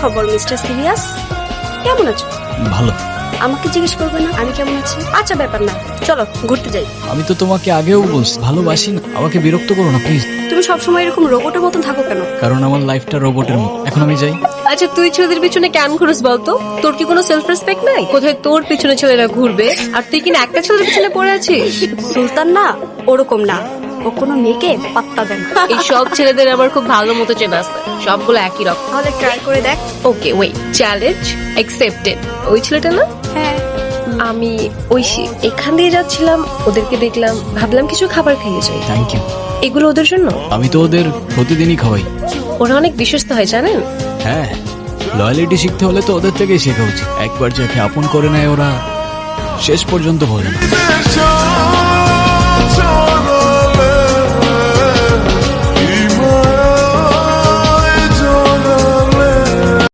খবর mister serious? কেমন আছো? ভালো। আমাকে জিজ্ঞেস করবে না আমি কেমন আছি? আচ্ছা ব্যাপার না, চলো ঘুরতে যাই। আমি তো তোমাকে আগেও বলছি ভালোবাসি না, আমাকে বিরক্ত করো না প্লিজ। তুমি সবসময় এরকম রোবটের মতন থাকো কেন? কারণ আমার লাইফটা রোবটের মতো। এখন আমি যাই। আচ্ছা তুই ছেলেদের পিছনে কেন ঘুরস বলতো? তোর কি কোনো সেলফ রেসপেক্ট নাই? কোথায় তোর পিছনে ছেলেরা ঘুরবে আর তুই কিনা একটা ছেলের পিছনে পড়ে আছিস? সুলতান না ওরকম না, ও কোনো মেয়েকে পাত্তা দেন না। এই সব ছেলেদের আমার খুব ভালো মতো চেনা আছে, সবগুলো একই রকম। তাহলে ট্রাই করে দেখ। Okay wait, challenge accepted. ওই ছেলেটা না, হ্যাঁ আমি ঐশী। এখান দিয়ে যাচ্ছিলাম, ওদেরকে দেখলাম, ভাবলাম কিছু খাবার খেয়ে যাই। Thank you. এগুলো ওদের জন্য। আমি তো ওদের প্রতিদিনই খাওয়াই। ওরা অনেক বিশ্বস্ত হয় জানেন। হ্যাঁ, লয়ালিটি শিখতে হলে তো ওদের থেকেই শেখা উচিত। একবার যাকে আপন করে নেয় ওরা শেষ পর্যন্ত বলে না।